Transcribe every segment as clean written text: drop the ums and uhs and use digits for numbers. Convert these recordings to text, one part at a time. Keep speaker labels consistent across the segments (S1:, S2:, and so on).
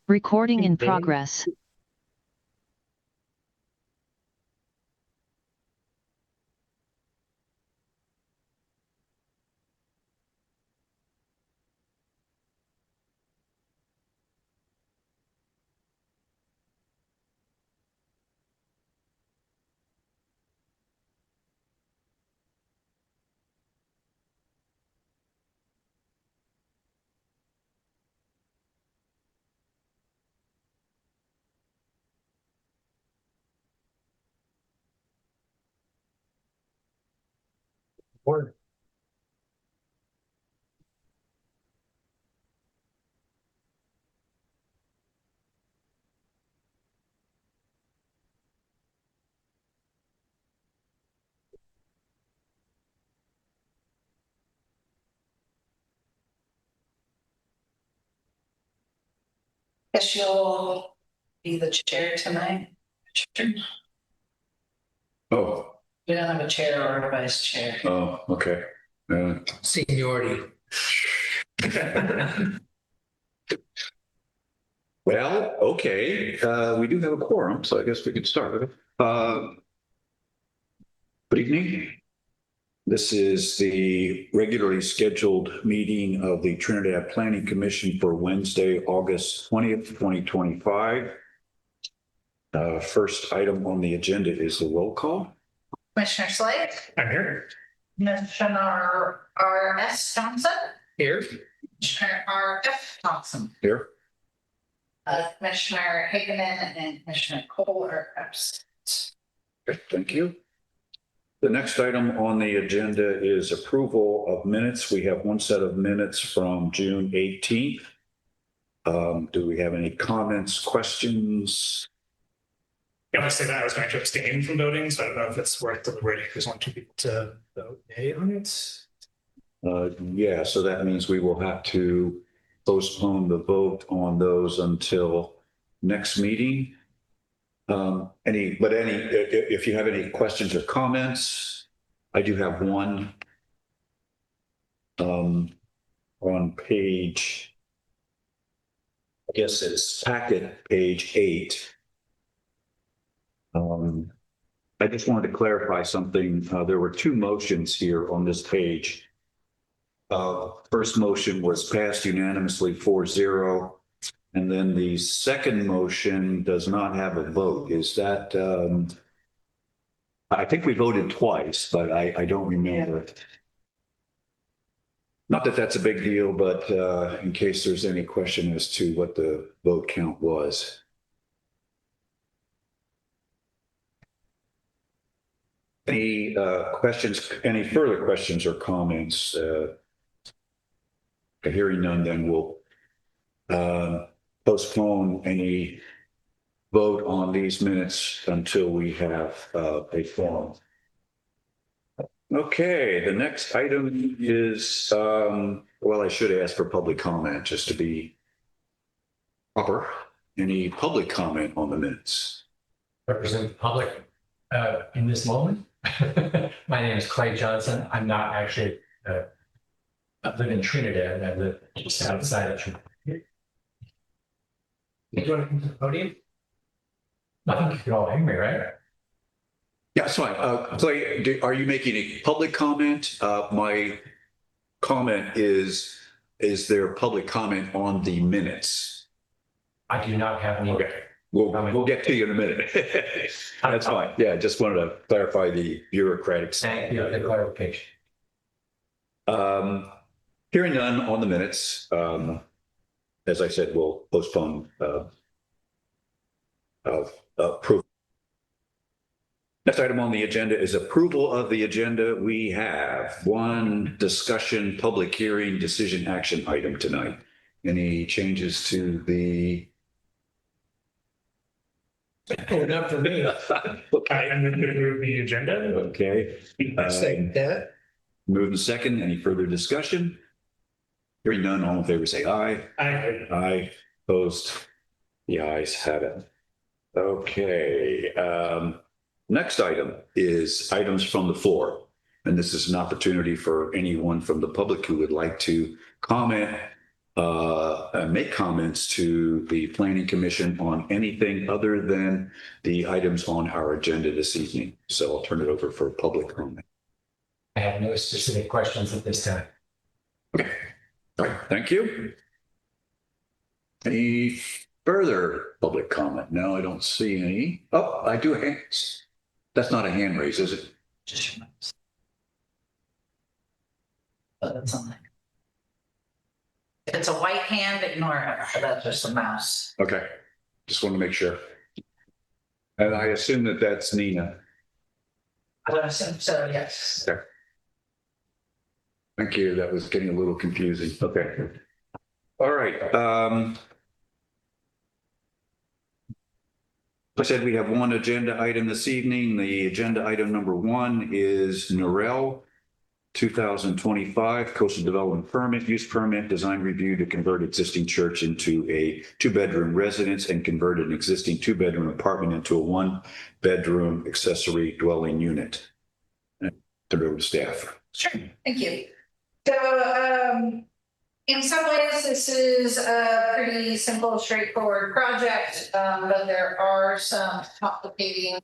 S1: Recording in progress.
S2: Word.
S3: Guess you'll be the chair tonight.
S4: Oh,
S3: We don't have a chair or a vice chair.
S4: oh, okay.
S2: Seniority.
S4: Well, okay, we do have a quorum, so I guess we could start. Good evening. This is the regularly scheduled meeting of the Trinidad Planning Commission for Wednesday, August 20th, 2025. First item on the agenda is the roll call.
S3: Commissioner Slade?
S2: I'm here.
S3: Commissioner R.S. Johnson?
S2: Here.
S3: Commissioner R.F. Thompson?
S4: Here.
S3: Commissioner Hageman and Commissioner Cole are absent.
S4: Okay, thank you. The next item on the agenda is approval of minutes. We have one set of minutes from June 18th. Do we have any comments, questions?
S2: I want to say that I was going to abstain from voting, so I don't know if it's worth deliberating. There's only 2 people to vote yay on it.
S4: Yeah, so that means we will have to postpone the vote on those until next meeting. If you have any questions or comments, I do have one on page, I guess it's packet page 8. I just wanted to clarify something. There were 2 motions here on this page. First motion was passed unanimously 4-0. And then the second motion does not have a vote. Is that, I think we voted twice, but I don't remember. Not that that's a big deal, but in case there's any question as to what the vote count was. Any questions, any further questions or comments? Hearing none, then we'll postpone any vote on these minutes until we have a form. Okay, the next item is, well, I should ask for public comment just to be proper. Any public comment on the minutes?
S5: Represent the public in this moment. My name is Clay Johnson. I'm not actually, I live in Trinidad. I live just outside of Trinidad. Do you want to come to the podium? I think you can all hear me, right?
S4: Yeah, it's fine. Clay, are you making a public comment? My comment is there public comment on the minutes?
S5: I do not have any.
S4: Okay, we'll get to you in a minute. That's fine. Yeah, just wanted to clarify the bureaucratic stuff.
S5: Thank you for the clarification.
S4: Hearing none on the minutes, as I said, we'll postpone approval. Next item on the agenda is approval of the agenda. We have one discussion, public hearing, decision action item tonight. Any changes to the?
S2: Oh, not for me. Okay, I'm going to move the agenda.
S4: Okay.
S2: Second that.
S4: Move in second. Any further discussion? Hearing none, all in favor say aye.
S2: Aye.
S4: Aye. Opposed? The ayes have it. Okay. Next item is items from the floor. And this is an opportunity for anyone from the public who would like to comment make comments to the planning commission on anything other than the items on our agenda this evening. So I'll turn it over for public comment.
S5: I have no specific questions at this time.
S4: Okay. All right. Thank you. Any further public comment? No, I don't see any. Oh, I do hands. That's not a hand raise, is it?
S3: Just your mouse. But it's on there. If it's a white hand, ignore it. That's just a mouse.
S4: Okay. Just want to make sure. And I assume that that's Nina.
S3: I would assume so, yes.
S4: Okay. Thank you. That was getting a little confusing. Okay. All right. I said we have one agenda item this evening. The agenda item number 1 is Norel 2025 Coastal Development Permit, Use Permit, Design Review to convert existing church into a 2-bedroom residence and convert an existing 2-bedroom apartment into a 1-bedroom accessory dwelling unit. Turn it over to staff.
S3: Sure, thank you. So, in some ways, this is a pretty simple, straightforward project, but there are some complicating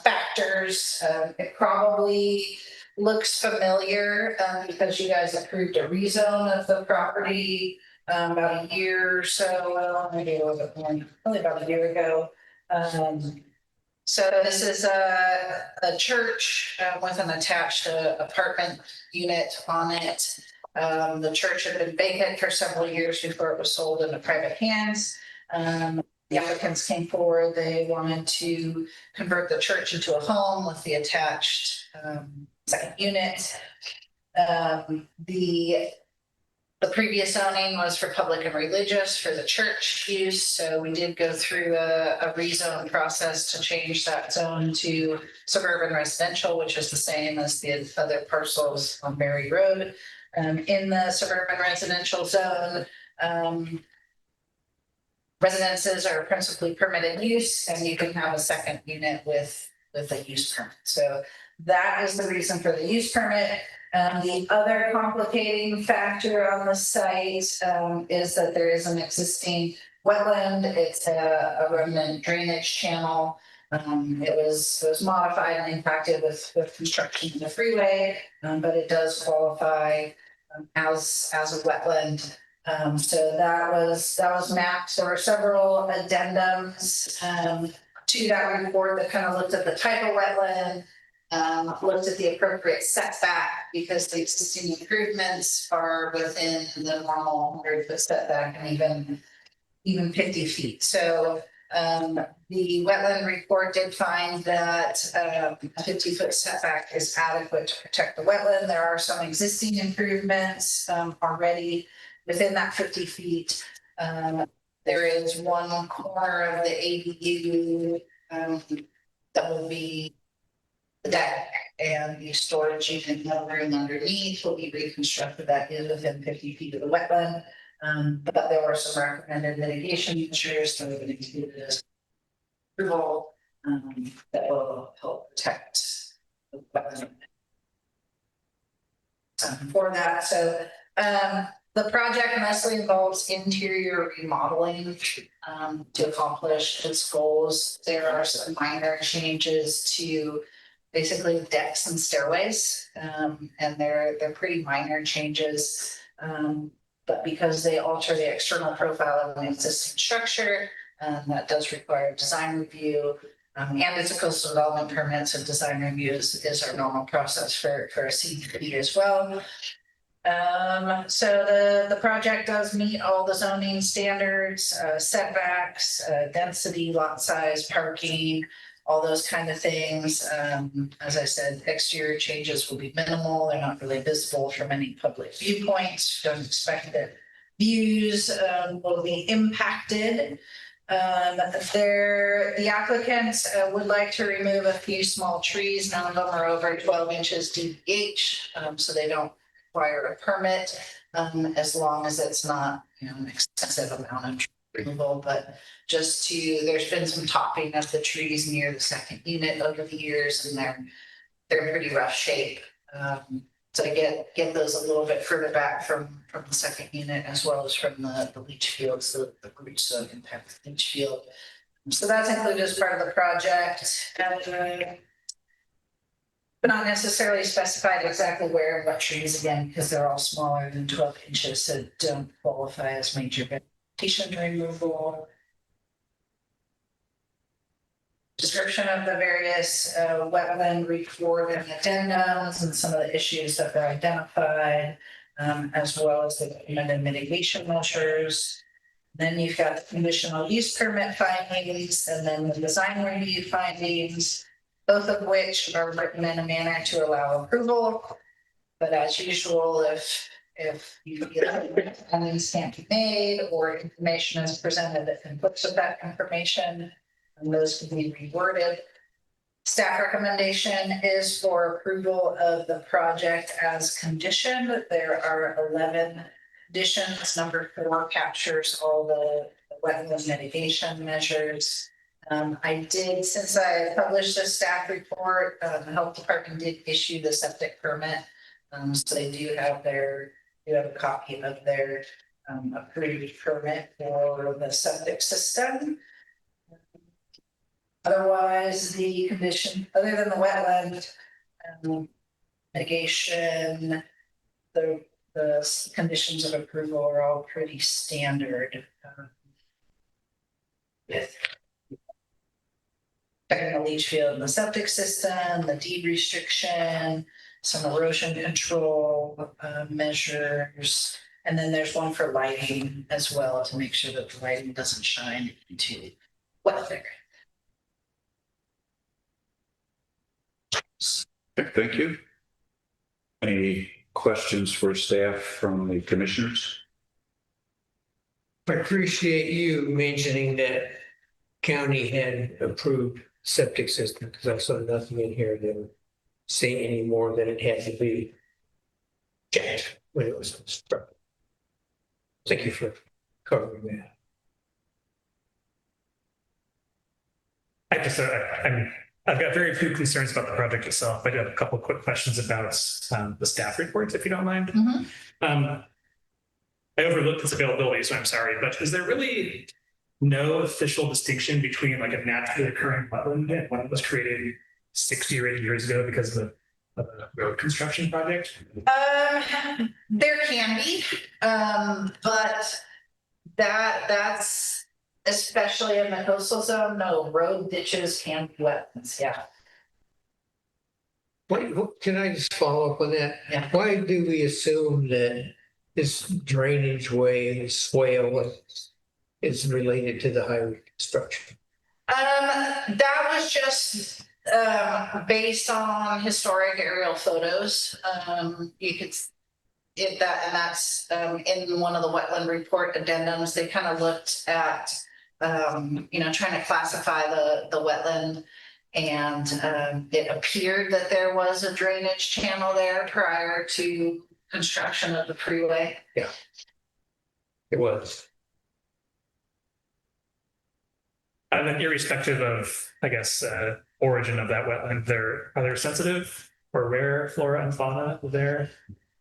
S3: factors. It probably looks familiar because you guys approved a rezone of the property about a year or so, well, maybe a little bit more, only about a year ago. So this is a church with an attached apartment unit on it. The church had been vacant for several years before it was sold into private hands. The applicants came forward, they wanted to convert the church into a home with the attached second unit. The previous zoning was for public and religious for the church use. So we did go through a rezone process to change that zone to suburban residential, which is the same as the other parcels on Berry Road. In the suburban residential zone, residences are principally permitted use, and you can have a second unit with a use permit. So that is the reason for the use permit. The other complicating factor on the site is that there is an existing wetland. It's a remnant drainage channel. It was modified and impacted with construction of the freeway, but it does qualify as a wetland. So that was mapped. There were several addendums to that report that kind of looked at the type of wetland, looked at the appropriate setback because the existing improvements are within the normal 100-foot setback and even 50 feet. So the wetland report did find that a 50-foot setback is adequate to protect the wetland. There are some existing improvements already within that 50 feet. There is one corner of the ADU that will be the deck, and the storage unit and room underneath will be reconstructed. That is within 50 feet of the wetland. But there were some recommended mitigation measures that have been included as approval that will help protect the wetland for that. So the project mostly involves interior remodeling to accomplish its goals. There are some minor changes to basically decks and stairways, and they're pretty minor changes. But because they alter the external profile of an existing structure, that does require design review. And it's a coastal development permit, so design review is our normal process for a CDP as well. So the project does meet all the zoning standards, setbacks, density, lot size, parking, all those kind of things. As I said, exterior changes will be minimal. They're not really visible from any public viewpoints. Don't expect that views will be impacted. The applicants would like to remove a few small trees. None of them are over 12 inches DBH, so they don't require a permit as long as it's not, an excessive amount of tree removal. But just there's been some topping of the trees near the second unit over the years, and they're pretty rough shape. So get those a little bit further back from the second unit as well as from the leach fields, the roots that impact the leach field. So that's included as part of the project. But not necessarily specified exactly where and what trees again, because they're all smaller than 12 inches, so don't qualify as major vegetation removal. Description of the various wetland report and addendums and some of the issues that were identified, as well as the recommended mitigation measures. Then you've got the conditional use permit findings and then the design review findings, both of which are written in a manner to allow approval. But as usual, if you feel that findings can't be made or information is presented that conflicts with that information, and those can be reworded. Staff recommendation is for approval of the project as conditioned. There are 11 conditions. Number 4 captures all the wetland mitigation measures. I did, since I published the staff report, the health department did issue the septic permit. So they do have a copy of their approved permit for the septic system. Otherwise, the condition, other than the wetland mitigation, the conditions of approval are all pretty standard. With checking the leach field and the septic system, the deed restriction, some erosion control measures, and then there's one for lighting as well to make sure that the lighting doesn't shine into wetland.
S4: Thank you. Any questions for staff from the commissioners?
S6: I appreciate you mentioning that county had approved septic system because I saw nothing in here that would say any more than it had to be checked when it was constructed. Thank you for covering that.
S2: I've got very few concerns about the project itself. I do have a couple of quick questions about the staff report, if you don't mind. I overlooked its availability, so I'm sorry, but is there really no official distinction between like a naturally occurring wetland and one that was created 60 or 80 years ago because of the road construction project?
S3: There can be, but that's especially in the coastal zone. No, road ditches can be wetlands. Yeah.
S6: Can I just follow up on that?
S3: Yeah.
S6: Why do we assume that this drainage way, this swale is related to the highway construction?
S3: That was just based on historic aerial photos. You could that's in one of the wetland report addendums. They kind of looked at trying to classify the wetland, and it appeared that there was a drainage channel there prior to construction of the freeway.
S6: Yeah, it was.
S2: And then irrespective of, I guess, origin of that wetland, are there sensitive or rare flora and fauna there?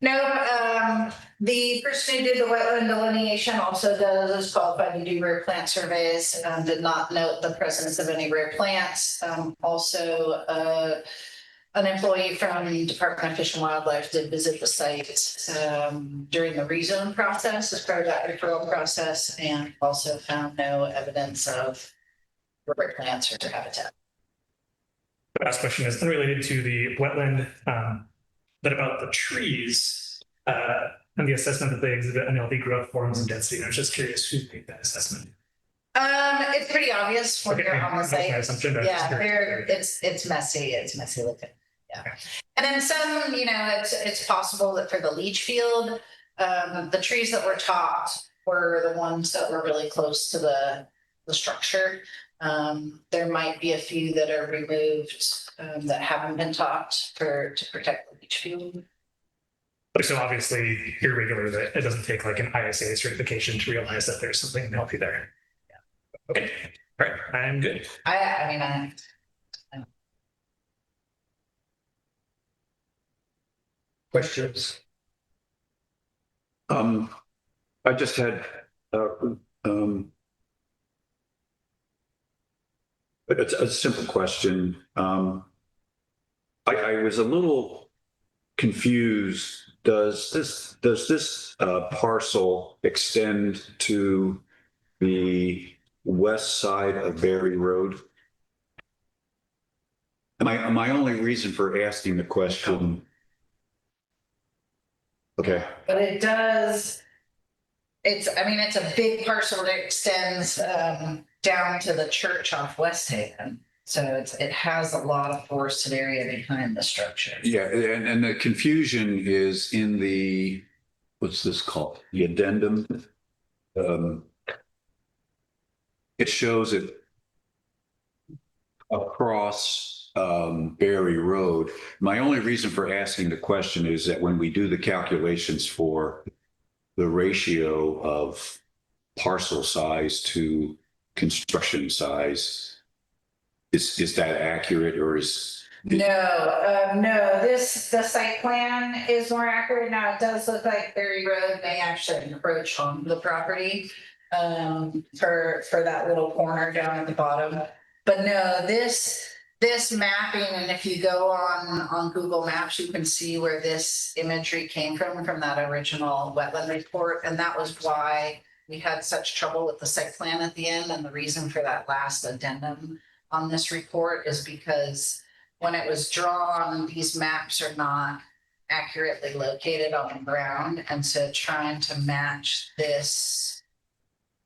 S3: No, the person who did the wetland delineation also is qualified to do rare plant surveys, did not note the presence of any rare plants. Also, an employee from the Department of Fish and Wildlife did visit the site during the rezone process as part of that referral process, and also found no evidence of rare plants or habitat.
S2: The last question is unrelated to the wetland, but about the trees and the assessment that they exhibit unhealthy growth forms and density. And I was just curious who made that assessment.
S3: It's pretty obvious when you're on the
S2: That's my
S3: site.
S2: assumption, but
S3: Yeah,
S2: I'm just
S3: it's messy. It's messy looking. Yeah, and then some, it's possible that for the leach field, the trees that were topped were the ones that were really close to the structure. There might be a few that are removed that haven't been topped to protect the leach field.
S2: So obviously irregular that it doesn't take like an ISA certification to realize that there's something healthy there. Yeah. Okay. All right. I'm good.
S6: questions?
S4: I just had, it's a simple question. I was a little confused. Does this parcel extend to the west side of Berry Road? My only reason for asking the question. Okay.
S3: But it does, it's a big parcel that extends down to the church off West Haven. So it has a lot of forested area behind the structure.
S4: Yeah, and the confusion is in the, what's this called? The addendum. It shows it across Berry Road. My only reason for asking the question is that when we do the calculations for the ratio of parcel size to construction size, is that accurate, or is it?
S3: No, the site plan is more accurate. Now, it does look like Berry Road may actually encroach on the property for that little corner down at the bottom. But no, this mapping, and if you go on Google Maps, you can see where this imagery came from that original wetland report. And that was why we had such trouble with the site plan at the end. And the reason for that last addendum on this report is because when it was drawn, these maps are not accurately located on the ground. And so trying to match this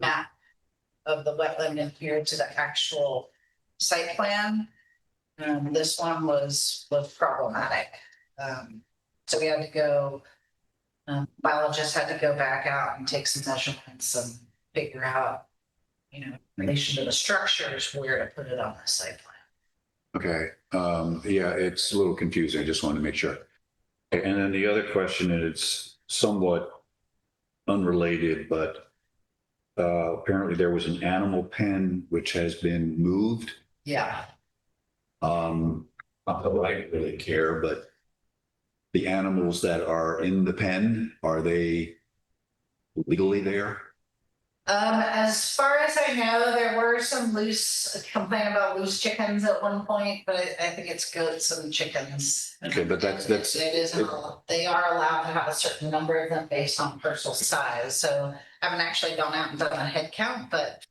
S3: map of the wetland in here to the actual site plan, this one was problematic. So we had to go, biologists had to go back out and take some measurements and figure out, in relation to the structures, where to put it on the site plan.
S4: Okay, yeah, it's a little confusing. I just wanted to make sure. And then the other question is somewhat unrelated, but apparently there was an animal pen which has been moved.
S3: Yeah.
S4: Not that I really care, but the animals that are in the pen, are they legally there?
S3: As far as I know, there were some complaint about loose chickens at one point, but I think it's goats and chickens.
S4: Okay, but that's
S3: they are allowed to have a certain number of them based on parcel size. So I haven't actually gone out and done a head count, but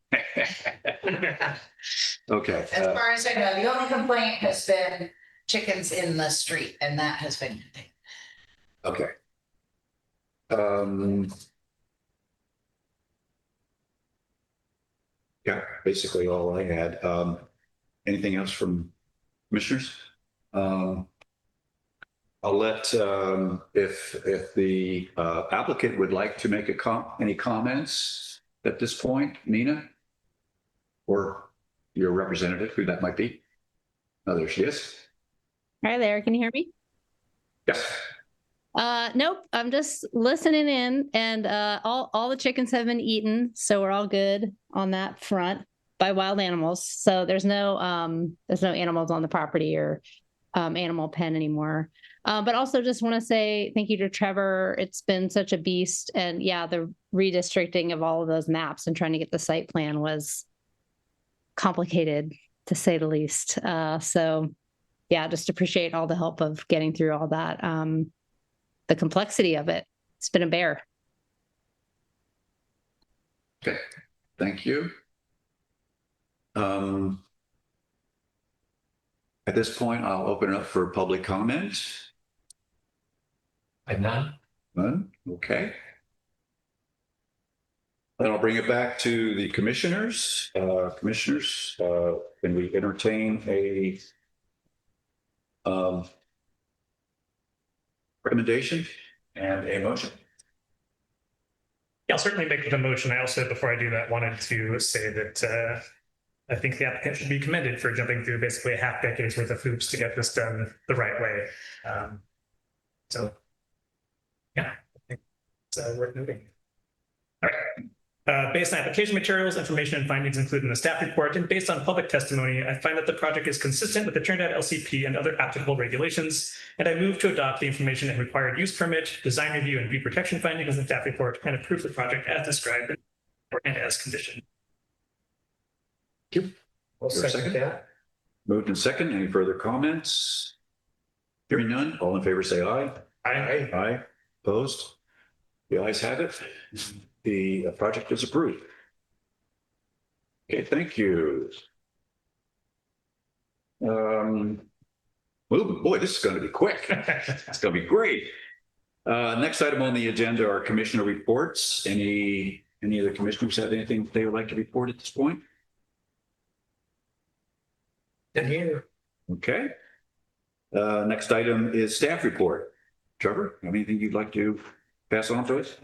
S4: okay.
S3: As far as I know, the only complaint has been chickens in the street, and that has been contained.
S4: Okay. Yeah, basically all I had. Anything else from commissioners? I'll let, if the applicant would like to make any comments at this point, Nina? Or your representative, who that might be? Oh, there she is.
S7: Hi there, can you hear me?
S4: Yes.
S7: Nope, I'm just listening in, and all the chickens have been eaten, so we're all good on that front by wild animals. So there's no animals on the property or animal pen anymore. But also just want to say thank you to Trevor. It's been such a beast, and yeah, the redistricting of all of those maps and trying to get the site plan was complicated, to say the least. So yeah, just appreciate all the help of getting through all that. The complexity of it. It's been a bear.
S4: Okay, thank you. At this point, I'll open it up for public comment.
S5: I've none.
S4: None? Okay. Then I'll bring it back to the commissioners. Commissioners, can we entertain a recommendation and a motion?
S2: Yeah, I'll certainly make the motion. I also, before I do that, wanted to say that I think the applicant should be commended for jumping through basically a half decade's worth of hoops to get this done the right way. So, yeah, I think it's worth moving. All right. Based on application materials, information and findings included in the staff report, and based on public testimony, I find that the project is consistent with the Trinidad LCP and other applicable regulations, and I move to adopt the information and required use permit, design review, and view protection findings in the staff report, and approve the project as described and as conditioned.
S4: Thank you.
S6: I'll
S4: Is there a
S6: second
S4: second?
S6: that.
S4: Moved and second. Any further comments? Hearing none. All in favor, say aye.
S2: Aye.
S4: Aye. Opposed? The ayes have it. The project is approved. Okay, thank you. Oh boy, this is going to be quick. It's going to be great. Next item on the agenda are commissioner reports. Any of the commissioners have anything they would like to report at this point?
S6: And here,
S4: Okay. Next item is staff report. Trevor, have anything you'd like to pass on to us?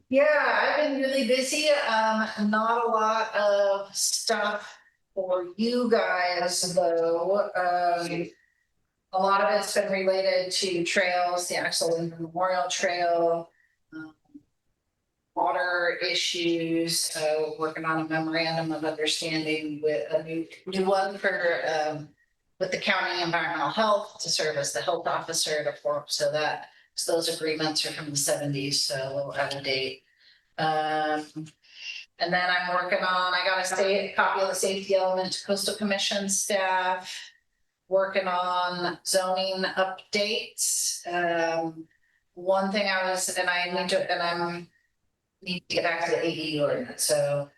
S3: Yeah, I've been really busy. Not a lot of stuff for you guys though. A lot of it's been related to trails, the Axel Lincoln Memorial Trail, water issues, working on a memorandum of understanding with a new one for with the county environmental health to serve as the health officer to form so those agreements are from the 70s, so a little out of date. And then I'm working on, I got a copy of the safety element to Coastal Commission staff, working on zoning updates. One thing I need to get back to the AE ordinance. So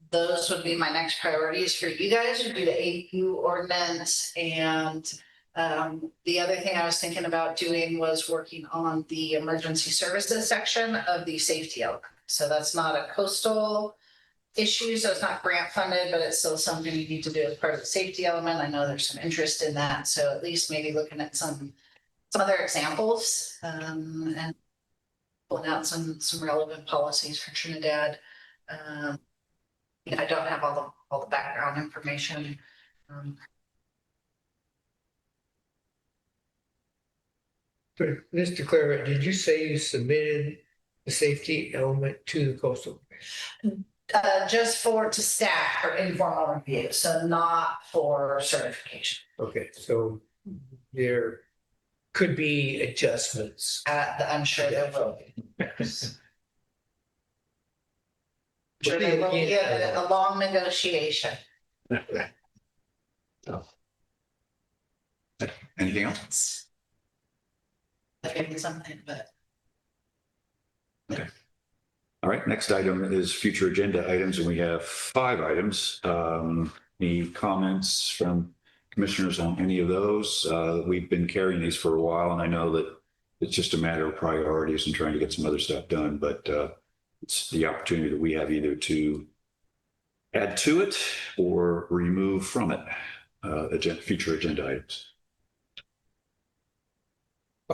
S3: those would be my next priorities for you guys, would be the AU ordinance. And the other thing I was thinking about doing was working on the emergency services section of the safety element. So that's not a coastal issue, so it's not grant funded, but it's still something you need to do as part of the safety element. I know there's some interest in that. So at least maybe looking at some other examples and pulling out some relevant policies for Trinidad. I don't have all the background information.
S6: but just to clarify, did you say you submitted the safety element to the coastal?
S3: Just to staff for informal review, so not for certification.
S6: Okay, so there could be adjustments.
S3: I'm sure there will be. Sure,
S6: But
S3: there will be
S6: again,
S3: a long negotiation.
S4: Anything else?
S3: Maybe something, but.
S4: All right, next item is future agenda items, and we have 5 items. Any comments from commissioners on any of those? We've been carrying these for a while, and I know that it's just a matter of priorities and trying to get some other stuff done, but it's the opportunity that we have either to add to it or remove from it future agenda items.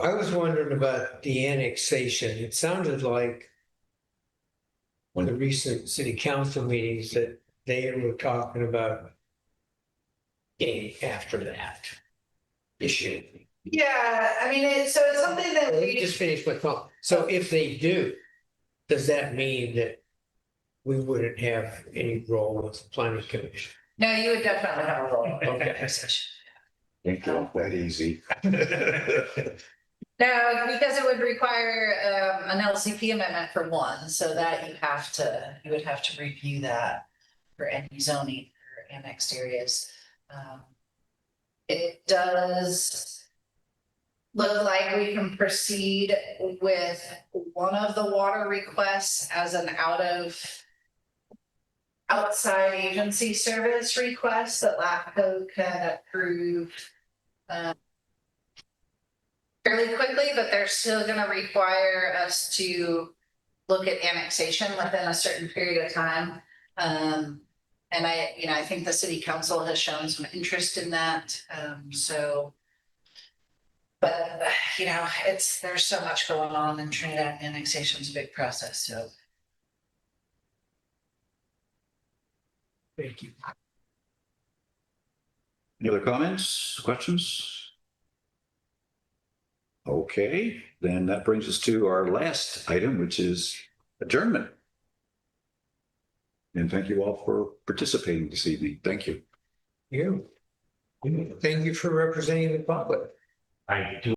S6: I was wondering about the annexation. It sounded like one of the recent city council meetings that they were talking about getting after that issue.
S3: Yeah, I mean, it's something that
S6: Let me just finish my thought. So if they do, does that mean that we wouldn't have any role with the planning commission?
S3: No, you would definitely have a role.
S6: Okay.
S4: Ain't that easy.
S3: No, because it would require an LCP amendment for one, so that you would have to review that for any zoning for annexed areas. It does look like we can proceed with one of the water requests as an outside agency service request that LAFCO can approve fairly quickly, but they're still going to require us to look at annexation within a certain period of time. And I think the city council has shown some interest in that. But there's so much going on in Trinidad. Annexation is a big process. So
S6: Thank you.
S4: Any other comments, questions? Okay, then that brings us to our last item, which is adjournment. And thank you all for participating this evening. Thank you.
S6: You. Thank you for representing the public.
S5: I do